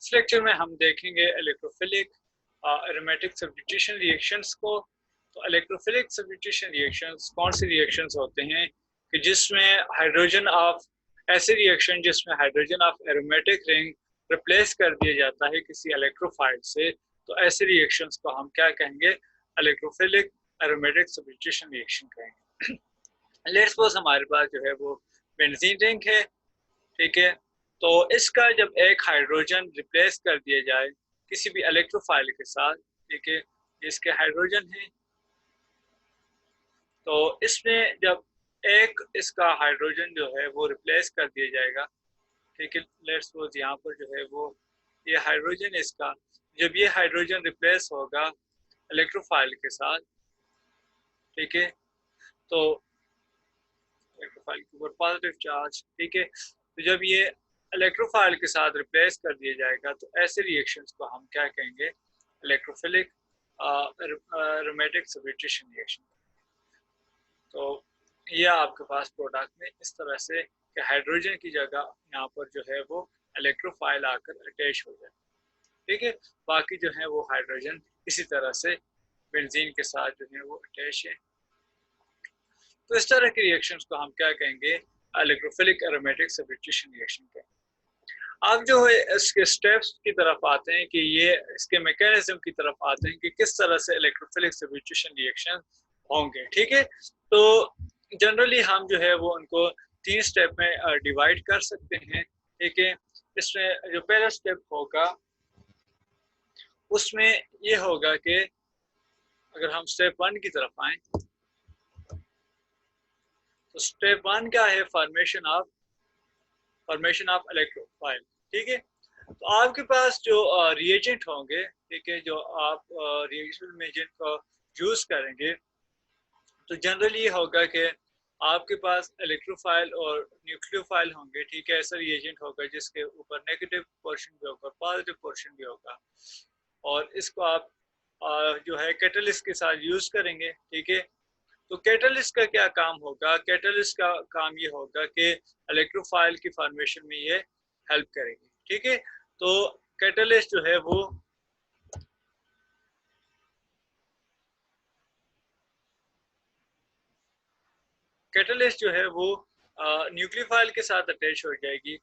इस लेक्चर में हम देखेंगे इलेक्ट्रोफिलिक एरोमेटिक सब्स्टिट्यूशन रिएक्शंस को। तो इलेक्ट्रोफिलिक सब्स्टिट्यूशन रिएक्शंस कौन से रिएक्शंस होते हैं कि जिसमें हाइड्रोजन ऑफ ऐसे रिएक्शन जिसमें hydrogen of aromatic ring replace कर दिया जाता है किसी इलेक्ट्रोफाइल से, तो ऐसे रिएक्शंस को हम क्या कहेंगे? इलेक्ट्रोफिलिक एरोमेटिक सब्स्टिट्यूशन रिएक्शन कहेंगे। लेट्स सपोज हमारे पास जो है वो बेंजीन रिंग है, ठीक है। तो इसका जब एक हाइड्रोजन रिप्लेस कर दिया जाए किसी भी इलेक्ट्रोफाइल के साथ, ठीक है, इसके हाइड्रोजन है, तो इसमें जब एक इसका हाइड्रोजन जो है वो रिप्लेस कर दिया जाएगा, ठीक है। लेट्स सपोज यहाँ पर जो है वो ये हाइड्रोजन इसका, जब ये हाइड्रोजन रिप्लेस होगा इलेक्ट्रोफाइल के साथ, ठीक है, तो इलेक्ट्रोफाइल के ऊपर पॉजिटिव चार्ज, ठीक है, तो जब ये इलेक्ट्रोफाइल के साथ रिप्लेस कर दिया जाएगा तो ऐसे रिएक्शंस को हम क्या कहेंगे? Electrophilic aromatic substitution reaction. तो ये आपके पास प्रोडक्ट में इस तरह से कि हाइड्रोजन की जगह यहाँ पर जो है वो इलेक्ट्रोफाइल आकर अटैच हो जाए, ठीक है। बाकी जो है वो हाइड्रोजन इसी तरह से बेंजीन के साथ जो है वो अटैच है। तो इस तरह के रिएक्शंस को हम क्या कहेंगे? इलेक्ट्रोफिलिक एरोमेटिक सब्स्टिट्यूशन रिएक्शन कहेंगे। अब जो है इसके स्टेप्स की तरफ आते हैं कि ये इसके मैकेनिज्म की तरफ आते हैं कि किस तरह से इलेक्ट्रोफिलिक सब्स्टिट्यूशन रिएक्शन होंगे, ठीक है। तो जनरली हम जो है वो उनको 3 स्टेप में डिवाइड कर सकते हैं, ठीक है। इसमें जो पहला स्टेप होगा उसमें ये होगा कि अगर हम स्टेप 1 की तरफ आए तो स्टेप 1 क्या है? फॉर्मेशन ऑफ इलेक्ट्रोफाइल, ठीक है। तो आपके पास जो रिएजेंट होंगे, ठीक है, जो आप रिएक्शन में जिनको यूज करेंगे, तो जनरली ये होगा कि आपके पास इलेक्ट्रोफाइल और न्यूक्लियोफाइल होंगे, ठीक है। ऐसा रिएजेंट होगा जिसके ऊपर नेगेटिव पोर्शन भी होगा, पॉजिटिव पोर्शन भी होगा, और इसको आप जो है कैटलिस्ट के साथ यूज करेंगे, ठीक है। तो कैटलिस्ट का क्या काम होगा? कैटलिस्ट का काम ये होगा कि इलेक्ट्रोफाइल की फॉर्मेशन में ये हेल्प करेंगे, ठीक है। तो कैटलिस्ट जो है वो कैटलिस्ट जो है वो न्यूक्लियोफाइल के साथ अटैच हो जाएगी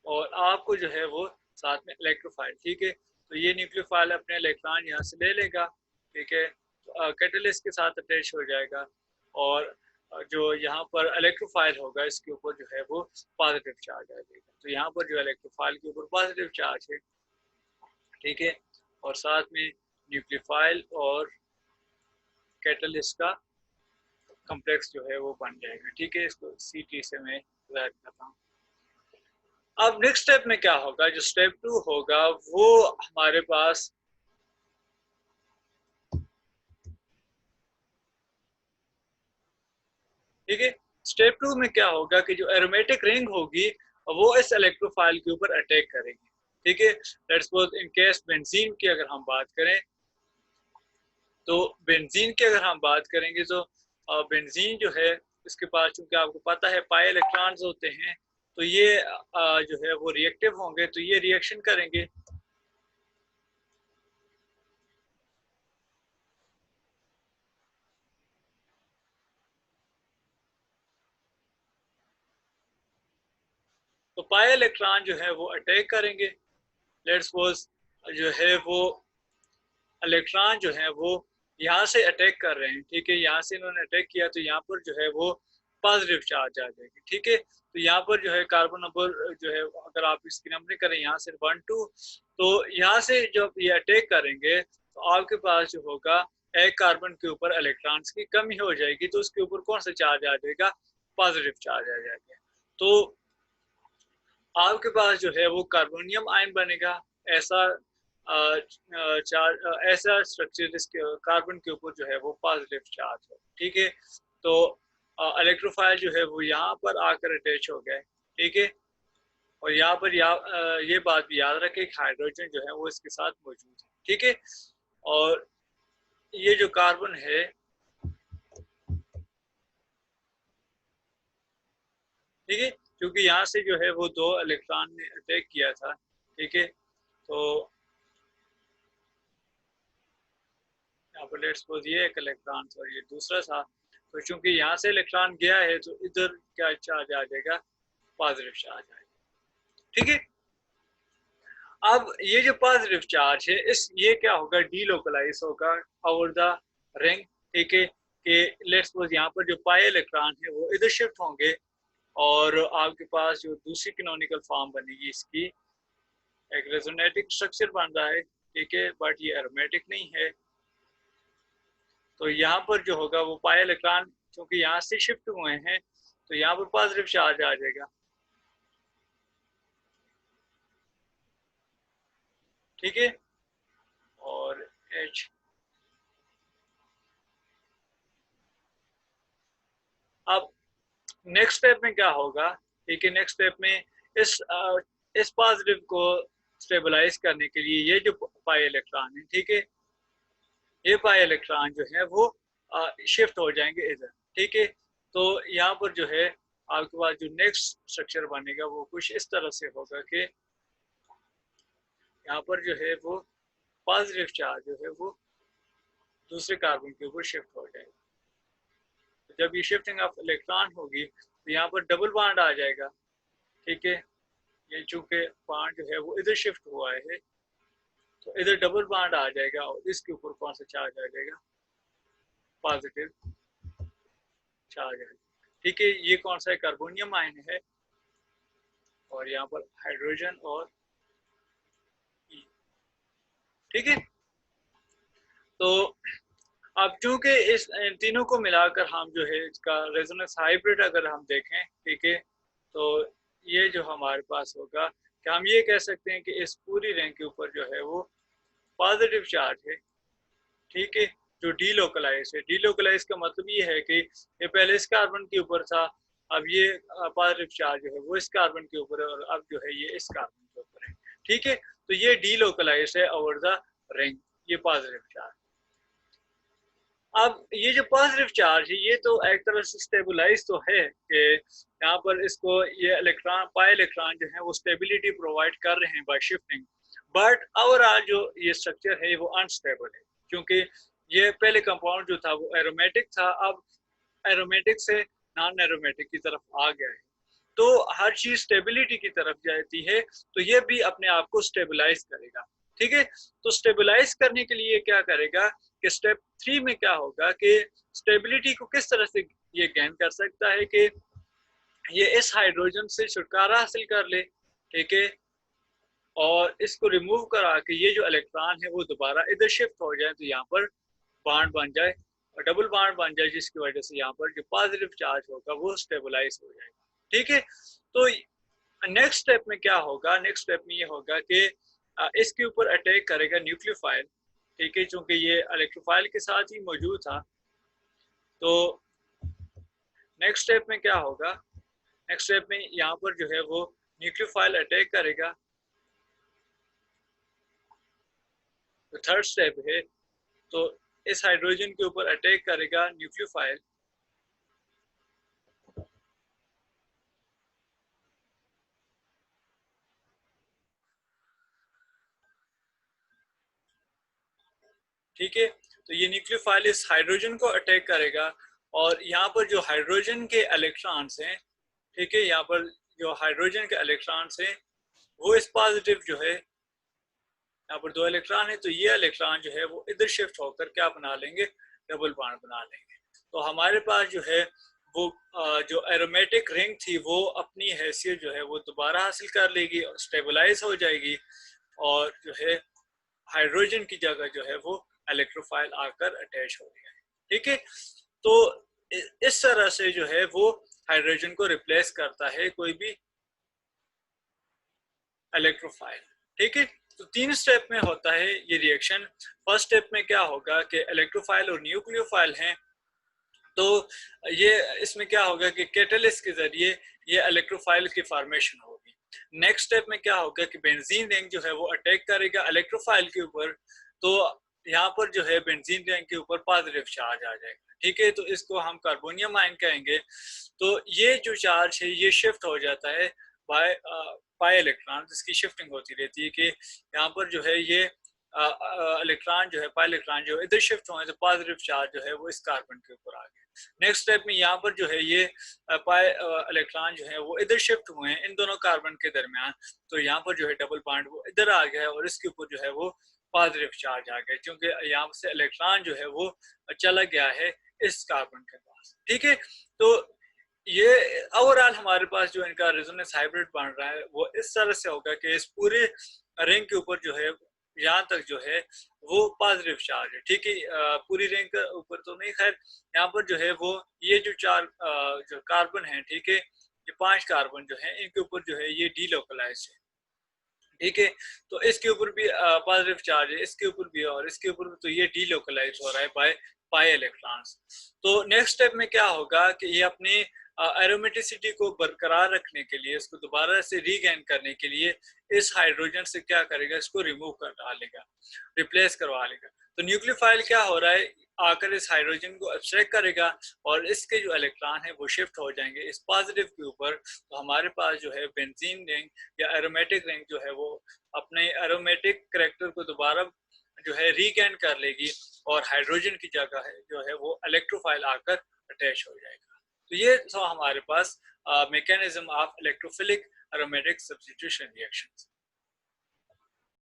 और आपको जो है वो साथ में इलेक्ट्रोफाइल, ठीक है। तो ये न्यूक्लियोफाइल अपने इलेक्ट्रॉन यहाँ से ले लेगा, ठीक है, तो कैटलिस्ट के साथ अटैच हो जाएगा और जो यहाँ पर इलेक्ट्रोफाइल होगा इसके ऊपर जो है वो पॉजिटिव चार्ज आ जाएगा। तो यहाँ पर जो इलेक्ट्रोफाइल के ऊपर पॉजिटिव चार्ज है, ठीक है, और साथ में न्यूक्लियोफाइल और कैटलिस्ट का कॉम्प्लेक्स जो है वो बन जाएगा, ठीक है। इसको CT से मैं याद करता हूँ। अब नेक्स्ट स्टेप में क्या होगा? जो स्टेप 2 होगा वो हमारे पास ठीक है। स्टेप 2 में क्या होगा कि जो एरोमेटिक रिंग होगी वो इस इलेक्ट्रोफाइल के ऊपर अटैक करेगी, ठीक है। Let's suppose in case benzene की अगर हम बात करें, तो बेंजीन की अगर हम बात करेंगे तो बेंजीन जो है इसके पास चूंकि आपको पता है पाई इलेक्ट्रॉन्स होते हैं, तो ये जो है वो रिएक्टिव होंगे, तो ये रिएक्शन करेंगे, तो पाई इलेक्ट्रॉन जो है वो अटैक करेंगे। लेट्स सपोज जो है वो इलेक्ट्रॉन जो है वो यहाँ से अटैक कर रहे हैं, ठीक है, यहाँ से इन्होंने अटैक किया तो यहाँ पर जो है वो पॉजिटिव चार्ज आ जाएगी, ठीक है। तो यहाँ पर जो है कार्बन नंबर जो है अगर आप इसकी नंबरिंग करें यहाँ से 1 2, तो यहाँ से जब ये अटैक करेंगे तो आपके पास जो होगा एक कार्बन के ऊपर इलेक्ट्रॉन्स की कमी हो जाएगी, तो उसके ऊपर कौन सा चार्ज आ जाएगा? पॉजिटिव चार्ज आ जाएगा। तो आपके पास जो है वो कार्बोनियम आयन बनेगा, ऐसा चार्ज ऐसा स्ट्रक्चर जिसके कार्बन के ऊपर जो है वो पॉजिटिव चार्ज है, ठीक है। तो इलेक्ट्रोफाइल जो है वो यहाँ पर आकर अटैच हो गए, ठीक है। और यहाँ पर ये बात भी याद रखें कि हाइड्रोजन जो है वो इसके साथ मौजूद है, ठीक है। और ये जो कार्बन है, ठीक है, क्योंकि यहाँ से जो है वो 2 इलेक्ट्रॉन ने अटैक किया था, ठीक है, तो यहाँ पर लेट्स सपोज ये एक इलेक्ट्रॉन और ये दूसरा था, तो चूंकि यहाँ से इलेक्ट्रॉन गया है तो इधर क्या चार्ज आ जाएगा, पॉजिटिव चार्ज आएगा। ठीक है, अब ये जो पॉजिटिव चार्ज है इस ये क्या होगा, डीलोकलाइज होगा ओवर द रिंग। ठीक है, कि लेट्स सपोज यहाँ पर जो पाई इलेक्ट्रॉन है वो इधर शिफ्ट होंगे और आपके पास जो दूसरी कैनोनिकल फॉर्म बनेगी इसकी एक रेजोनेटिक स्ट्रक्चर बन रहा है। ठीक है, बट ये एरोमेटिक नहीं है, तो यहाँ पर जो होगा वो पाई इलेक्ट्रॉन क्योंकि यहाँ से शिफ्ट हुए हैं तो यहाँ पर पॉजिटिव चार्ज आ जाएगा। ठीक है, और H अब नेक्स्ट स्टेप में क्या होगा, ठीक है, नेक्स्ट स्टेप में इस पॉजिटिव को स्टेबलाइज करने के लिए ये जो पाई इलेक्ट्रॉन है, ठीक है, ये पाई इलेक्ट्रॉन जो है वो शिफ्ट हो जाएंगे इधर। ठीक है, तो यहाँ पर जो है आपके पास जो नेक्स्ट स्ट्रक्चर बनेगा वो कुछ इस तरह से होगा कि यहाँ पर जो है वो पॉजिटिव चार्ज जो है वो दूसरे कार्बन के ऊपर शिफ्ट हो जाएगा। तो जब ये शिफ्टिंग ऑफ इलेक्ट्रॉन होगी तो यहाँ पर डबल बॉन्ड आ जाएगा। ठीक है, ये चूंकि बॉन्ड जो है वो इधर शिफ्ट हुआ है तो इधर डबल बॉन्ड आ जाएगा और इसके ऊपर कौन सा चार्ज आ जाएगा, पॉजिटिव चार्ज है। ठीक है, ये कौन सा है, कार्बोनियम आयन है और यहाँ पर हाइड्रोजन और ई। ठीक है, तो अब चूंकि इस तीनों को मिलाकर हम जो है इसका रेजोनेंस हाइब्रिड अगर हम देखें, ठीक है, तो ये जो हमारे पास होगा कि हम ये कह सकते हैं कि इस पूरी रिंग के ऊपर जो है वो पॉजिटिव चार्ज है। ठीक है, जो डीलोकलाइज है, डीलोकलाइज का मतलब ये है कि ये पहले इस कार्बन के ऊपर था, अब ये पॉजिटिव चार्ज जो है वो इस कार्बन के ऊपर है और अब जो है ये इस कार्बन के ऊपर है। ठीक है, तो ये डीलोकलाइज है ओवर द रिंग, ये पॉजिटिव चार्ज। अब ये जो पॉजिटिव चार्ज है ये तो एक तरह से स्टेबलाइज तो है कि यहाँ पर इसको ये इलेक्ट्रॉन पाई इलेक्ट्रॉन जो है वो स्टेबिलिटी प्रोवाइड कर रहे हैं बाय शिफ्टिंग, बट ओवरऑल जो ये स्ट्रक्चर है वो अनस्टेबल है क्योंकि ये पहले कंपाउंड जो था वो एरोमेटिक था, अब एरोमेटिक से नॉन एरोमेटिक की तरफ आ गया है। तो हर चीज स्टेबिलिटी की तरफ जाती है तो ये भी अपने आप को स्टेबलाइज करेगा। ठीक है, तो स्टेबलाइज करने के लिए क्या करेगा कि स्टेप 3 में क्या होगा कि स्टेबिलिटी को किस तरह से ये गेन कर सकता है कि ये इस हाइड्रोजन से छुटकारा हासिल कर ले। ठीक है, और इसको रिमूव करा के ये जो इलेक्ट्रॉन है वो दोबारा इधर शिफ्ट हो जाए तो यहाँ पर बॉन्ड बन जाए और डबल बॉन्ड बन जाए जिसकी वजह से यहाँ पर जो पॉजिटिव चार्ज होगा वो स्टेबलाइज हो जाएगा। ठीक है, तो नेक्स्ट स्टेप में क्या होगा, नेक्स्ट स्टेप में ये होगा कि इसके ऊपर अटैक करेगा न्यूक्लियोफाइल। ठीक है, चूंकि ये इलेक्ट्रोफाइल के साथ ही मौजूद था, तो नेक्स्ट स्टेप में क्या होगा, नेक्स्ट स्टेप में यहाँ पर जो है वो न्यूक्लियोफाइल अटैक करेगा। तो थर्ड स्टेप है, तो इस हाइड्रोजन के ऊपर अटैक करेगा न्यूक्लियोफाइल। ठीक है, तो ये न्यूक्लियोफाइल इस हाइड्रोजन को अटैक करेगा और यहाँ पर जो हाइड्रोजन के इलेक्ट्रॉन्स हैं, ठीक है, यहाँ पर जो हाइड्रोजन के इलेक्ट्रॉन्स हैं वो इस पॉजिटिव जो है यहाँ पर 2 इलेक्ट्रॉन है तो ये इलेक्ट्रॉन जो है वो इधर शिफ्ट होकर क्या बना लेंगे, डबल बॉन्ड बना लेंगे। तो हमारे पास जो है वो जो एरोमेटिक रिंग थी वो अपनी हैसियत जो है वो दोबारा हासिल कर लेगी और स्टेबलाइज हो जाएगी और जो है हाइड्रोजन की जगह जो है वो इलेक्ट्रोफाइल आकर अटैच हो गया है। ठीक है, तो इस तरह से जो है वो हाइड्रोजन को रिप्लेस करता है कोई भी इलेक्ट्रोफाइल। ठीक है, तो 3 स्टेप में होता है ये रिएक्शन। फर्स्ट स्टेप में क्या होगा कि इलेक्ट्रोफाइल और न्यूक्लियोफाइल हैं, तो ये इसमें क्या होगा कि कैटलिस्ट के जरिए ये इलेक्ट्रोफाइल की फॉर्मेशन होगी। नेक्स्ट स्टेप में क्या होगा कि बेंजीन रिंग जो है वो अटैक करेगा इलेक्ट्रोफाइल के ऊपर, तो यहाँ पर जो है बेंजीन रिंग के ऊपर पॉजिटिव चार्ज आ जाएगा। ठीक है, तो इसको हम कार्बोनियम आयन कहेंगे। तो ये जो चार्ज है ये शिफ्ट हो जाता है बाय पाई इलेक्ट्रॉन, जिसकी शिफ्टिंग होती रहती है कि यहाँ पर जो है ये इलेक्ट्रॉन जो है, पाई इलेक्ट्रॉन जो है इधर शिफ्ट हुए तो पॉजिटिव चार्ज जो है वो इस कार्बन के ऊपर आ गया। नेक्स्ट स्टेप में यहाँ पर जो है ये पाई इलेक्ट्रॉन जो है वो इधर शिफ्ट हुए हैं इन दोनों कार्बन के दरमियान, तो यहाँ पर जो है डबल बॉन्ड वो इधर आ गया है और इसके ऊपर जो है वो पॉजिटिव चार्ज आ गया, क्योंकि यहाँ से इलेक्ट्रॉन जो है वो चला गया है इस कार्बन के पास। ठीक है, तो ये ओवरऑल हमारे पास जो इनका रेजोनेंस हाइब्रिड बन रहा है वो इस तरह से होगा कि इस पूरे रिंग के ऊपर जो है यहाँ तक जो है वो पॉजिटिव चार्ज है। ठीक है, पूरी रिंग के ऊपर तो नहीं, खैर यहाँ पर जो है वो ये जो चार जो कार्बन है, ठीक है, ये 5 कार्बन जो है इनके ऊपर जो है ये डीलोकलाइज है। ठीक है, तो इसके ऊपर भी पॉजिटिव चार्ज है, इसके ऊपर भी और इसके ऊपर भी, तो ये डीलोकलाइज हो रहा है बाय पाई इलेक्ट्रॉन्स। तो नेक्स्ट स्टेप में क्या होगा कि ये अपनी एरोमेटिसिटी को बरकरार रखने के लिए, इसको दोबारा से रीगेन करने के लिए इस हाइड्रोजन से क्या करेगा, इसको रिमूव कर डालेगा, रिप्लेस करवा लेगा। तो न्यूक्लियोफाइल क्या हो रहा है, आकर इस हाइड्रोजन को एब्स्ट्रैक्ट करेगा और इसके जो इलेक्ट्रॉन है वो शिफ्ट हो जाएंगे इस पॉजिटिव के ऊपर। तो हमारे पास जो है बेंजीन रिंग या एरोमेटिक रिंग जो है वो अपने एरोमेटिक करैक्टर को दोबारा जो है रीगेन कर लेगी और हाइड्रोजन की जगह है जो है वो इलेक्ट्रोफाइल आकर अटैच हो जाएगा। तो ये हमारे पास mechanism of electrophilic aromatic substitution reactions.